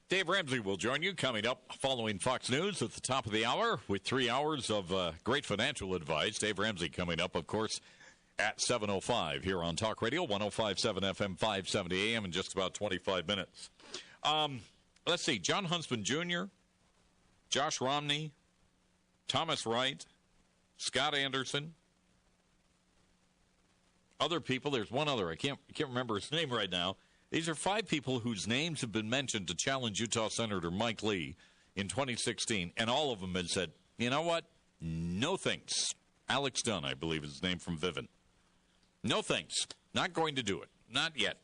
Dave Ramsey will join you coming up following Fox News at the top of the hour with 3 hours of great financial advice. Dave Ramsey coming up, of course, at 7:05 here on Talk Radio, 105.7 FM, 570 AM in just about 25 minutes. Let's see, John Huntsman Jr., Josh Romney, Thomas Wright, Scott Anderson, other people. There's one other. I can't remember his name right now. These are 5 people whose names have been mentioned to challenge Utah Senator Mike Lee in 2016, and all of them had said, you know what? No thanks. Alex Dunn, I believe is his name, from Vivint. No thanks. Not going to do it. Not yet.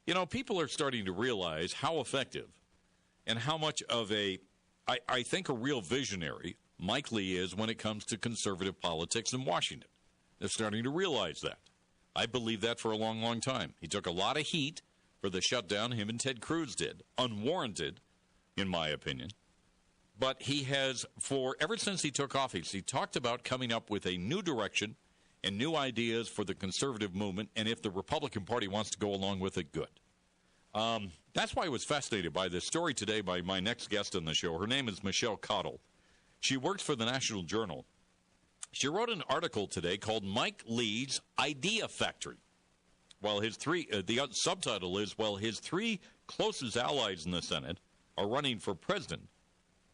You know, people are starting to realize how effective and how much of I think a real visionary Mike Lee is when it comes to conservative politics in Washington. They're starting to realize that. I believe that for a long, long time. He took a lot of heat for the shutdown him and Ted Cruz did. Unwarranted, in my opinion. But he has, ever since he took office, he talked about coming up with a new direction and new ideas for the conservative movement, and if the Republican Party wants to go along with it, good. That's why I was fascinated by this story today by my next guest on the show. Her name is Michelle Cottle. She works for the National Journal. She wrote an article today called Mike Lee's Idea Factory. Well, the subtitle is, while his 3 closest allies in the Senate are running for president,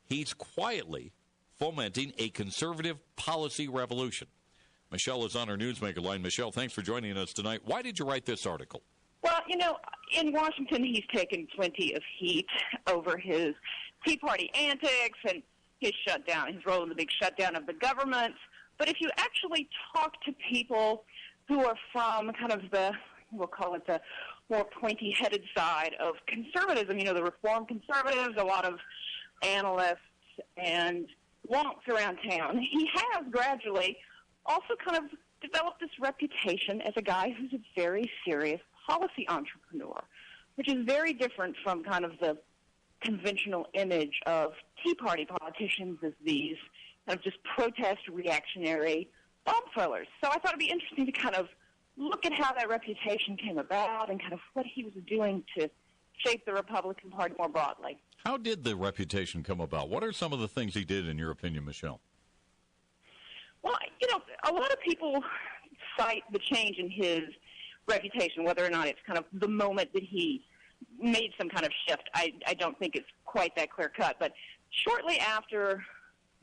he's quietly fomenting a conservative policy revolution. Michelle is on our Newsmaker line. Michelle, thanks for joining us tonight. Why did you write this article? Well, you know, in Washington, he's taken plenty of heat over his Tea Party antics and his shutdown, his role in the big shutdown of the government. But if you actually talk to people who are from kind of we'll call it the more pointy-headed side of conservatism, you know, the reform conservatives, a lot of analysts and wonks around town, he has gradually also kind of developed this reputation as a guy who's a very serious policy entrepreneur, which is very different from kind of the conventional image of Tea Party politicians as these kind of just protest reactionary bomb throwers. So I thought it'd be interesting to kind of look at how that reputation came about and kind of what he was doing to shape the Republican Party more broadly. How did the reputation come about? What are some of the things he did, in your opinion, Michelle? Well, you know, a lot of people cite the change in his reputation, whether or not it's kind of the moment that he made some kind of shift. I don't think it's quite that clear-cut. But shortly after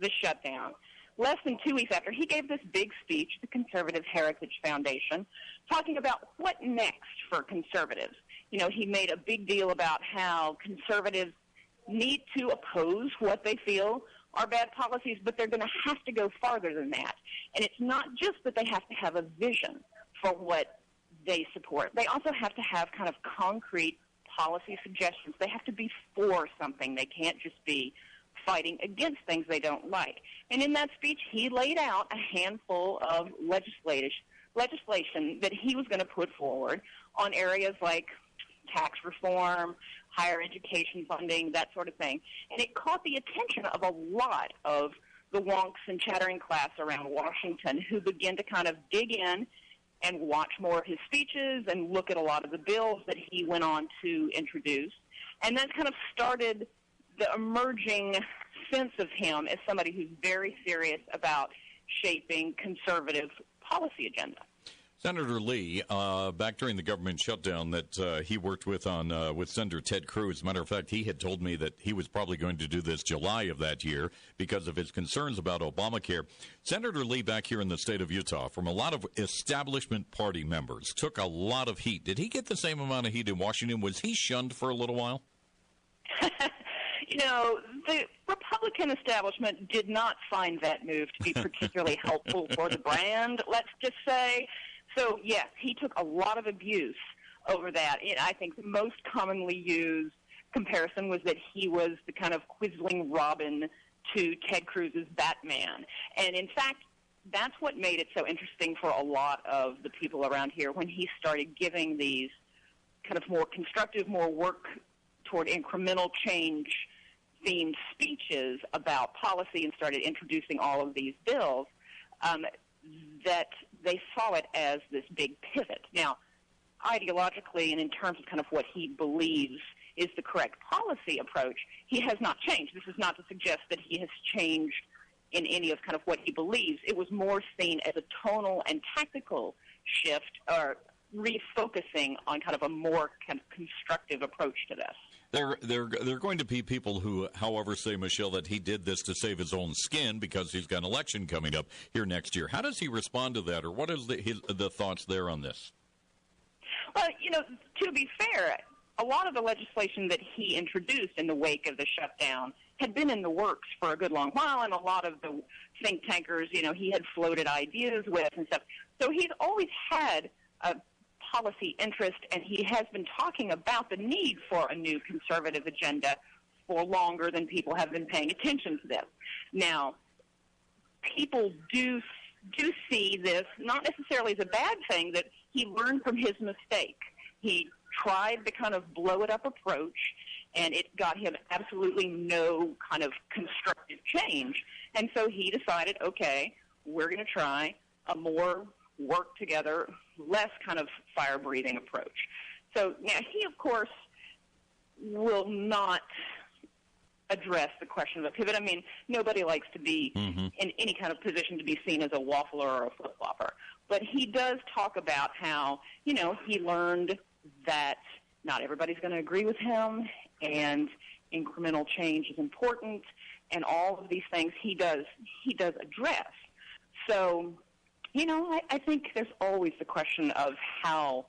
the shutdown, less than 2 weeks after, he gave this big speech at the Conservative Heritage Foundation talking about what next for conservatives. You know, he made a big deal about how conservatives need to oppose what they feel are bad policies, but they're going to have to go farther than that. And it's not just that they have to have a vision for what they support. They also have to have kind of concrete policy suggestions. They have to be for something. They can't just be fighting against things they don't like. And in that speech, he laid out a handful of legislation that he was going to put forward on areas like tax reform, higher education funding, that sort of thing. And it caught the attention of a lot of the wonks and chattering class around Washington who began to kind of dig in and watch more of his speeches and look at a lot of the bills that he went on to introduce. And that kind of started the emerging sense of him as somebody who's very serious about shaping conservative policy agenda. Senator Lee, back during the government shutdown that he worked with Senator Ted Cruz, as a matter of fact, he had told me that he was probably going to do this July of that year because of his concerns about Obamacare. Senator Lee, back here in the state of Utah, from a lot of establishment party members, took a lot of heat. Did he get the same amount of heat in Washington? Was he shunned for a little while? You know, the Republican establishment did not find that move to be particularly helpful for the brand, let's just say. So, yes, he took a lot of abuse over that. I think the most commonly used comparison was that he was the kind of quizzling Robin to Ted Cruz's Batman. And, in fact, that's what made it so interesting for a lot of the people around here when he started giving these kind of more constructive, more work toward incremental change themed speeches about policy and started introducing all of these bills, that they saw it as this big pivot. Now, ideologically and in terms of kind of what he believes is the correct policy approach, he has not changed. This is not to suggest that he has changed in any of kind of what he believes. It was more seen as a tonal and tactical shift, or refocusing on kind of a more kind of constructive approach to this. There are going to be people who, however, say, Michelle, that he did this to save his own skin because he's got an election coming up here next year. How does he respond to that, or what is the thoughts there on this? Well, to be fair, a lot of the legislation that he introduced in the wake of the shutdown had been in the works for a good long while, and a lot of the think tankers, he had floated ideas with and stuff. So he's always had a policy interest, and he has been talking about the need for a new conservative agenda for longer than people have been paying attention to this. Now, people do see this not necessarily as a bad thing, that he learned from his mistake. He tried the kind of blow-it-up approach, and it got him absolutely no kind of constructive change. And so he decided, okay, we're going to try a more work-together, less kind of fire-breathing approach. So now he, of course, will not address the question of a pivot. I mean, nobody likes to be in any kind of position to be seen as a waffler or a flip-flopper. But he does talk about how, he learned that not everybody's going to agree with him, and incremental change is important, and all of these things he does address. So, I think there's always the question of how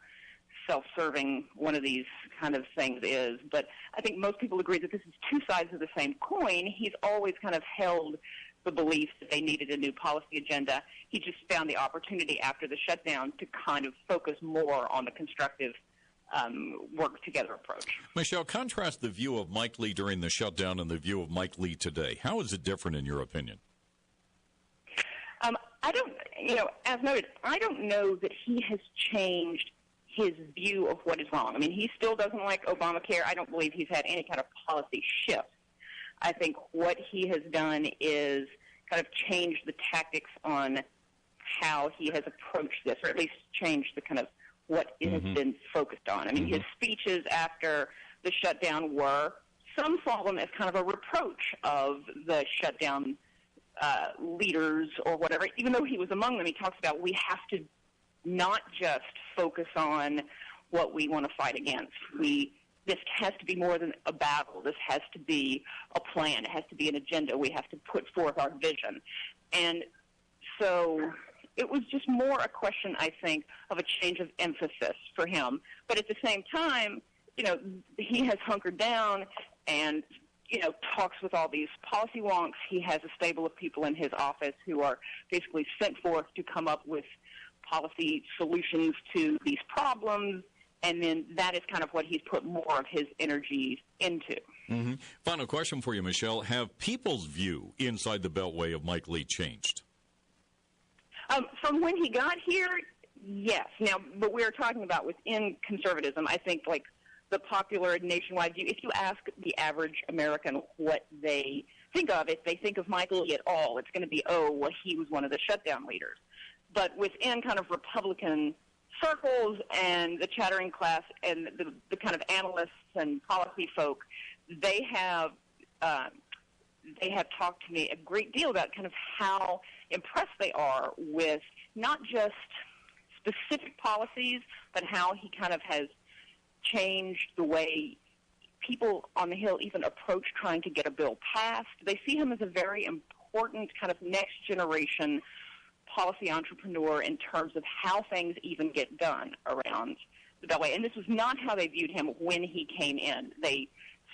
self-serving one of these kind of things is, but I think most people agree that this is two sides of the same coin. He's always kind of held the belief that they needed a new policy agenda. He just found the opportunity after the shutdown to kind of focus more on the constructive work-together approach. Michelle, contrast the view of Mike Lee during the shutdown and the view of Mike Lee today. How is it different in your opinion? I don't, as noted, I don't know that he has changed his view of what is wrong. I mean, he still doesn't like Obamacare. I don't believe he's had any kind of policy shift. I think what he has done is kind of change the tactics on how he has approached this, or at least changed the kind of what it has been focused on. I mean, his speeches after the shutdown some saw them as kind of a reproach of the shutdown leaders or whatever. Even though he was among them, he talks about we have to not just focus on what we want to fight against. This has to be more than a battle. This has to be a plan. It has to be an agenda. We have to put forth our vision. And so it was just more a question, I think, of a change of emphasis for him. But at the same time, he has hunkered down and, talks with all these policy wonks. He has a stable of people in his office who are basically sent forth to come up with policy solutions to these problems. And then that is kind of what he's put more of his energy into. Final question for you, Michelle. Have people's view inside the Beltway of Mike Lee changed? From when he got here, yes. Now, but we're talking about within conservatism. I think, like, the popular nationwide view, if you ask the average American what they think of, if they think of Mike Lee at all, it's going to be, he was one of the shutdown leaders. But within kind of Republican circles and the chattering class and the kind of analysts and policy folk, they have talked to me a great deal about kind of how impressed they are with not just specific policies, but how he kind of has changed the way people on the Hill even approach trying to get a bill passed. They see him as a very important kind of next generation policy entrepreneur in terms of how things even get done around the Beltway. And this was not how they viewed him when he came in. They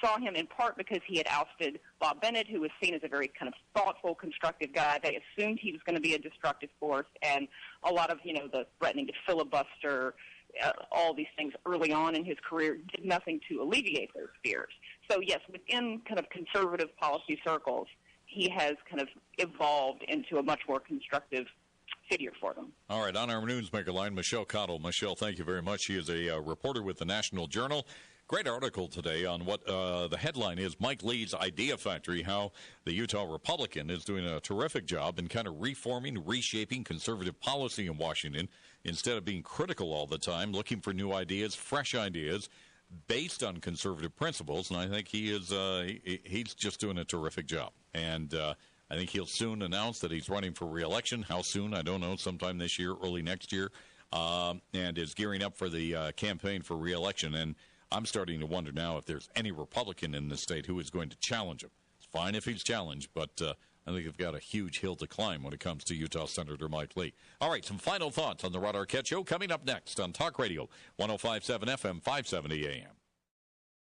saw him in part because he had ousted Bob Bennett, who was seen as a very kind of thoughtful, constructive guy. They assumed he was going to be a destructive force, and a lot of, the threatening to filibuster, all these things early on in his career did nothing to alleviate those fears. So, yes, within kind of conservative policy circles, he has kind of evolved into a much more constructive figure for them. All right, on our Newsmaker line, Michelle Cottle. Michelle, thank you very much. She is a reporter with the National Journal. Great article today on what the headline is, Mike Lee's Idea Factory, how the Utah Republican is doing a terrific job in kind of reforming, reshaping conservative policy in Washington instead of being critical all the time, looking for new ideas, fresh ideas, based on conservative principles, and I think he's just doing a terrific job. And I think he'll soon announce that he's running for re-election. How soon, I don't know, sometime this year, early next year, and is gearing up for the campaign for re-election. And I'm starting to wonder now if there's any Republican in the state who is going to challenge him. It's fine if he's challenged, but I think they've got a huge hill to climb when it comes to Utah Senator Mike Lee. All right, some final thoughts on the Rod Arquette Show coming up next on Talk Radio 105.7 FM, 570 AM.